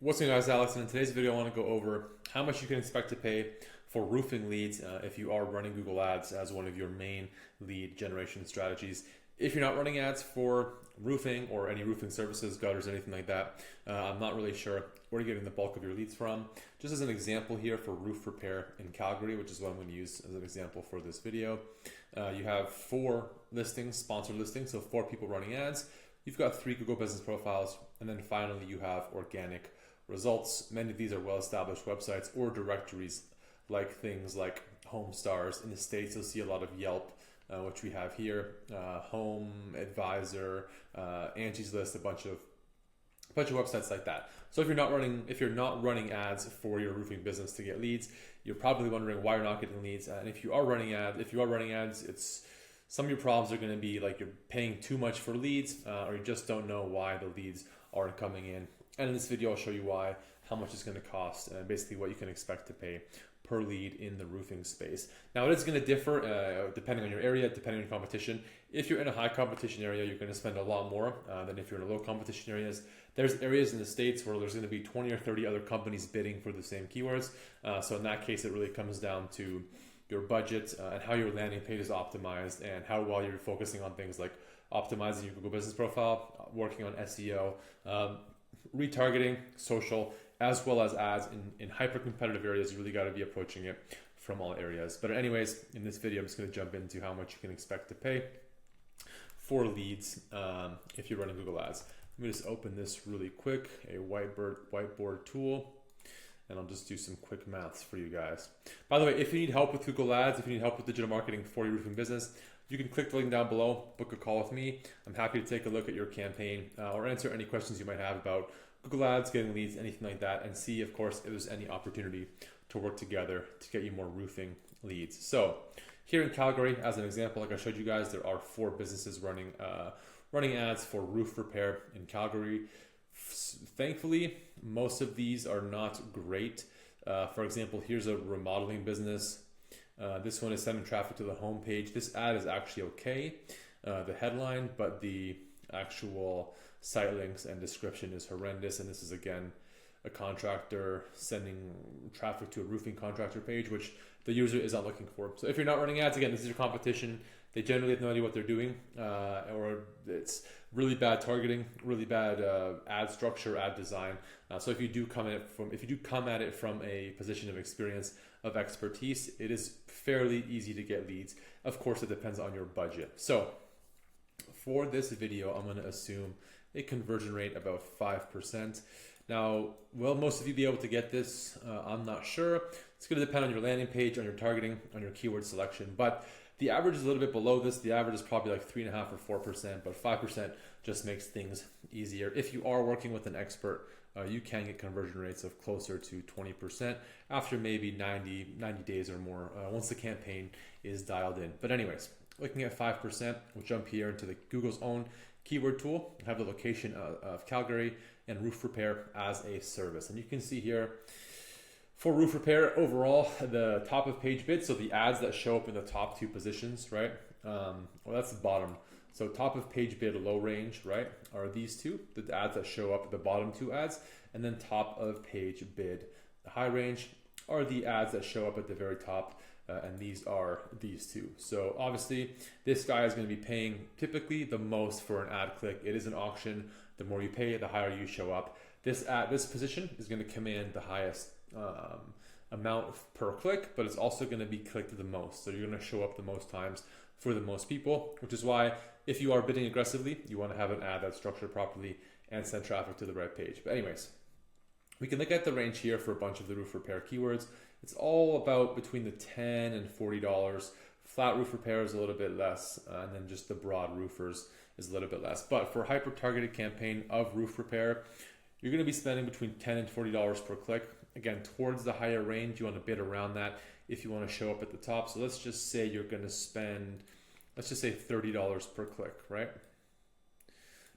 What's going on, guys? Alex, and in today's video I want to go over how much you can expect to pay for roofing leads if you are running Google Ads as one of your main lead generation strategies. If you're not running ads for roofing or any roofing services, gutters, anything like that, I'm not really sure where you're getting the bulk of your leads from. Just as an example here for roof repair in Calgary, which is what I'm going to use as an example for this video, you have 4 listings, sponsored listings, so 4 people running ads. You've got 3 Google business profiles, and then finally you have organic results. Many of these are well-established websites or directories, like things like HomeStars. In the States, you'll see a lot of Yelp, which we have here, Home Advisor, Angie's List, a bunch of websites like that. So if you're not running ads for your roofing business to get leads, you're probably wondering why you're not getting leads. And if you are running ads, it's some of your problems are going to be like you're paying too much for leads, or you just don't know why the leads aren't coming in. And in this video, I'll show you why, how much it's going to cost, and basically what you can expect to pay per lead in the roofing space. Now, it is going to differ depending on your area, depending on your competition. If you're in a high competition area, you're going to spend a lot more than if you're in a low competition areas. There's areas in the States where there's going to be 20 or 30 other companies bidding for the same keywords. So in that case, it really comes down to your budget and how your landing page is optimized and how well you're focusing on things like optimizing your Google business profile, working on SEO, retargeting, social, as well as ads in hyper-competitive areas. You really got to be approaching it from all areas. But anyways, in this video, I'm just going to jump into how much you can expect to pay for leads if you're running Google Ads. Let me just open this really quick, a whiteboard tool, and I'll just do some quick maths for you guys. By the way, if you need help with Google Ads, if you need help with digital marketing for your roofing business, you can click the link down below, book a call with me. I'm happy to take a look at your campaign or answer any questions you might have about Google Ads, getting leads, anything like that, and see, of course, if there's any opportunity to work together to get you more roofing leads. So here in Calgary, as an example, like I showed you guys, there are 4 businesses running ads for roof repair in Calgary. Thankfully, most of these are not great. For example, here's a remodeling business. This one is sending traffic to the homepage. This ad is actually okay, the headline, but the actual site links and description is horrendous. And this is, again, a contractor sending traffic to a roofing contractor page, which the user is not looking for. So if you're not running ads, again, this is your competition. They generally have no idea what they're doing, or it's really bad targeting, really bad ad structure, ad design. So if you do come at it from a position of experience, of expertise, it is fairly easy to get leads. Of course, it depends on your budget. So for this video, I'm going to assume a conversion rate about 5%. Now, will most of you be able to get this? I'm not sure. It's going to depend on your landing page, on your targeting, on your keyword selection, but the average is a little bit below this. The average is probably like 3.5 or 4%, but 5% just makes things easier. If you are working with an expert, you can get conversion rates of closer to 20% after maybe 90 days or more, once the campaign is dialed in. But anyways, looking at 5%, we'll jump here into the Google's own keyword tool. I have the location of Calgary and roof repair as a service. And you can see here, for roof repair overall, the top of page bid, so the ads that show up in the top 2 positions, right? Well, that's the bottom. So top of page bid, low range, right, are these 2, the ads that show up, the bottom 2 ads, and then top of page bid, the high range, are the ads that show up at the very top, and these are these 2. So obviously, this guy is going to be paying typically the most for an ad click. It is an auction. The more you pay, the higher you show up. This position is going to command the highest amount per click, but it's also going to be clicked the most. So you're going to show up the most times for the most people, which is why if you are bidding aggressively, you want to have an ad that's structured properly and send traffic to the right page. But anyways, we can look at the range here for a bunch of the roof repair keywords. It's all about between the $10 and $40. Flat roof repair is a little bit less, and then just the broad roofers is a little bit less. But for a hyper-targeted campaign of roof repair, you're going to be spending between $10 and $40 per click. Again, towards the higher range, you want to bid around that if you want to show up at the top. So let's just say you're going to spend, let's just say $30 per click, right?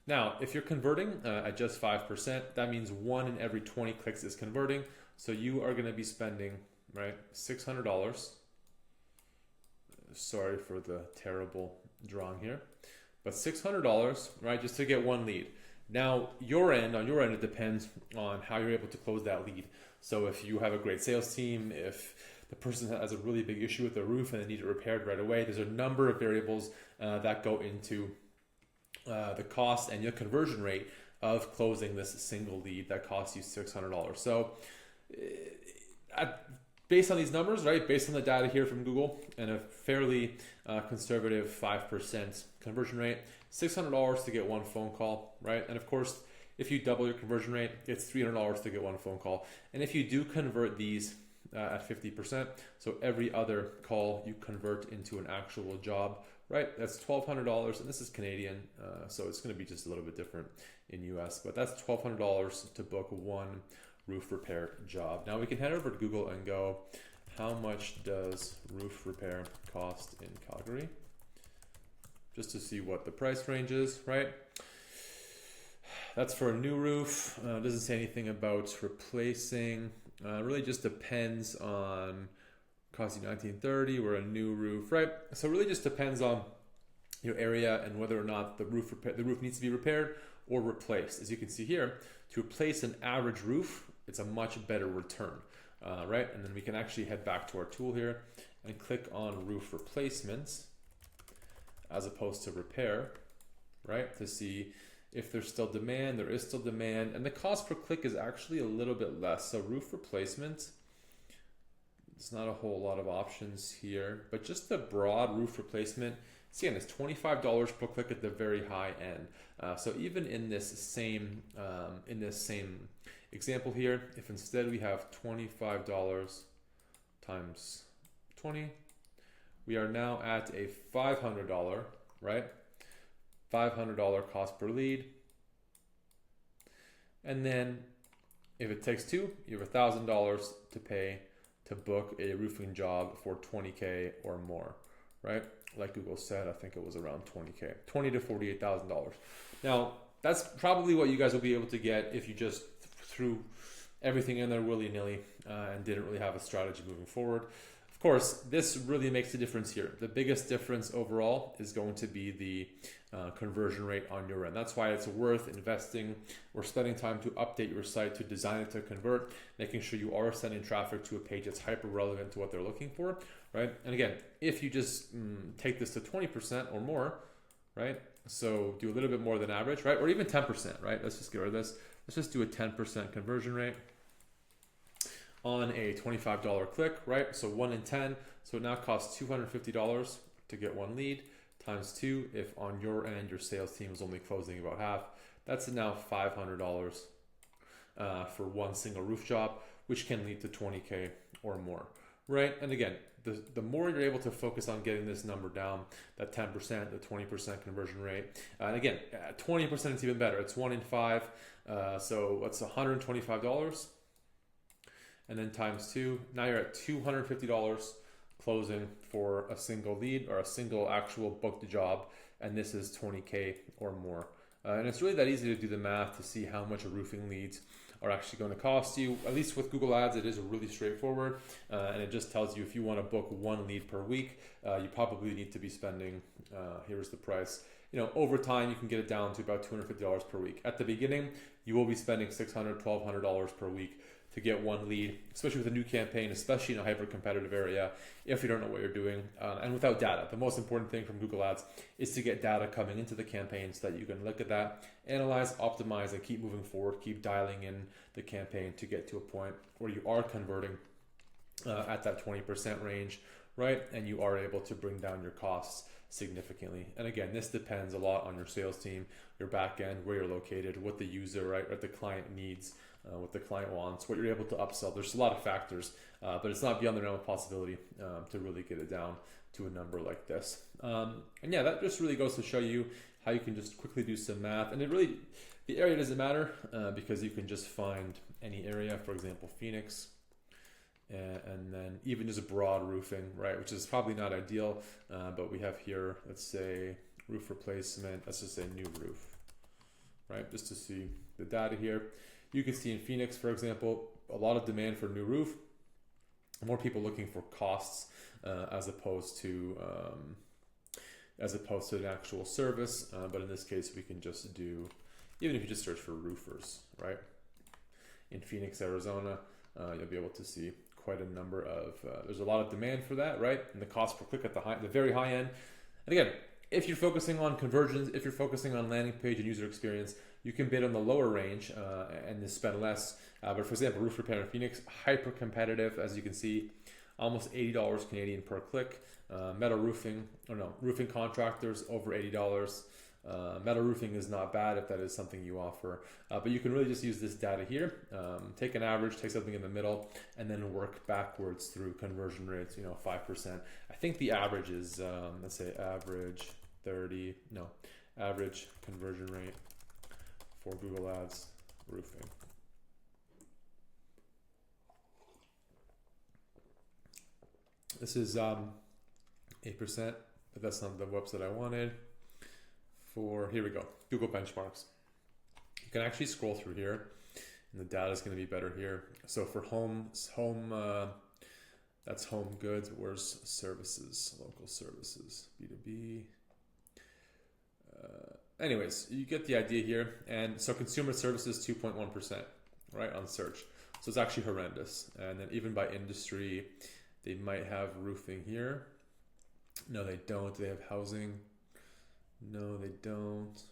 Now, if you're converting at just 5%, that means 1 in every 20 clicks is converting. So you are going to be spending, right, $600. Sorry for the terrible drawing here, but $600, right, just to get 1 lead. Now, on your end, it depends on how you're able to close that lead. So if you have a great sales team, if the person has a really big issue with their roof and they need it repaired right away, there's a number of variables that go into the cost and your conversion rate of closing this single lead that costs you $600. So based on these numbers, right, based on the data here from Google and a fairly conservative 5% conversion rate, $600 to get one phone call, right? And of course, if you double your conversion rate, it's $300 to get one phone call. And if you do convert these at 50%, so every other call you convert into an actual job, right? That's $1,200, and this is Canadian, so it's going to be just a little bit different in US, but that's $1,200 to book one roof repair job. Now we can head over to Google and go, how much does roof repair cost in Calgary? Just to see what the price range is, right? That's for a new roof. Doesn't say anything about replacing. Really just depends on costing $19.30. We're a new roof, right? So it really just depends on your area and whether or not the roof needs to be repaired or replaced. As you can see here, to replace an average roof, it's a much better return, right? And then we can actually head back to our tool here and click on roof replacements as opposed to repair, right? To see if there's still demand. There is still demand, and the cost per click is actually a little bit less. So roof replacement, it's not a whole lot of options here, but just the broad roof replacement, see, again, it's $25 per click at the very high end. So even in this same example here, if instead we have $25 times 20, we are now at a $500, right? $500 cost per lead. And then if it takes two, you have $1,000 to pay to book a roofing job for 20K or more, right? Like Google said, I think it was around 20K, $20,000 to $48,000. Now, that's probably what you guys will be able to get if you just threw everything in there willy-nilly and didn't really have a strategy moving forward. Of course, this really makes a difference here. The biggest difference overall is going to be the conversion rate on your end. That's why it's worth investing or spending time to update your site, to design it to convert, making sure you are sending traffic to a page that's hyper relevant to what they're looking for, right? And again, if you just take this to 20% or more, right? So do a little bit more than average, right? Or even 10%, right? Let's just get rid of this. Let's just do a 10% conversion rate on a $25 click, right? So 1 in 10. So it now costs $250 to get one lead, times 2 if on your end your sales team is only closing about half. That's now $500 for one single roof job, which can lead to 20K or more, right? And again, the more you're able to focus on getting this number down, that 10%, the 20% conversion rate, and again, 20% is even better. It's 1 in 5, so that's $125. And then times 2, now you're at $250 closing for a single lead or a single actual booked job, and this is 20K or more. And it's really that easy to do the math to see how much a roofing leads are actually going to cost you. At least with Google Ads, it is really straightforward, and it just tells you if you want to book one lead per week, you probably need to be spending, here's the price. You know, over time, you can get it down to about $250 per week. At the beginning, you will be spending $600, $1,200 per week to get one lead, especially with a new campaign, especially in a hyper competitive area, if you don't know what you're doing, and without data. The most important thing from Google Ads is to get data coming into the campaign so that you can look at that, analyze, optimize, and keep moving forward, keep dialing in the campaign to get to a point where you are converting at that 20% range, right? And you are able to bring down your costs significantly. And again, this depends a lot on your sales team, your back end, where you're located, what the user, right, what the client needs, what the client wants, what you're able to upsell. There's a lot of factors, but it's not beyond the realm of possibility to really get it down to a number like this. And yeah, that just really goes to show you how you can just quickly do some math. And it really, the area doesn't matter because you can just find any area, for example, Phoenix, and then even just broad roofing, right, which is probably not ideal, but we have here, let's say roof replacement, let's just say new roof, right, just to see the data here. You can see in Phoenix, for example, a lot of demand for new roof, more people looking for costs as opposed to an actual service, but in this case we can just do even if you just search for roofers, right? In Phoenix, Arizona, you'll be able to see quite a number of, there's a lot of demand for that, right? And the cost per click at the very high end. And again, if you're focusing on conversions, if you're focusing on landing page and user experience, you can bid on the lower range and spend less. But for example, roof repair in Phoenix, hyper competitive, as you can see, almost $80 Canadian per click. Metal roofing, roofing contractors over $80. Metal roofing is not bad if that is something you offer, but you can really just use this data here, take an average, take something in the middle, and then work backwards through conversion rates, 5%. I think the average is, let's say average average conversion rate for Google Ads roofing. This is 8%, but that's not the website I wanted. Here we go, Google benchmarks. You can actually scroll through here and the data is going to be better here. So for that's home goods. Where's services, local services, B2B. Anyways, you get the idea here. And so consumer services, 2.1%, right, on search. So it's actually horrendous. And then even by industry, they might have roofing here. No, they don't. They have housing. No, they don't.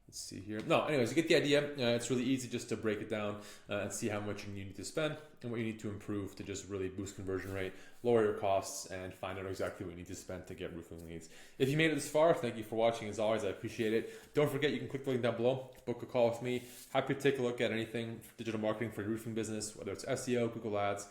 Let's see here. No, anyways, you get the idea. It's really easy just to break it down and see how much you need to spend and what you need to improve to just really boost conversion rate, lower your costs, and find out exactly what you need to spend to get roofing leads. If you made it this far, thank you for watching. As always, I appreciate it. Don't forget, you can click the link down below, book a call with me. Happy to take a look at anything digital marketing for your roofing business, whether it's SEO, Google Ads,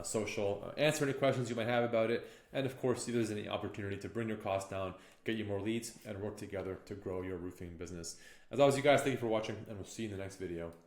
social, answer any questions you might have about it, and of course, see if there's any opportunity to bring your costs down, get you more leads, and work together to grow your roofing business. As always, you guys, thank you for watching, and we'll see you in the next video.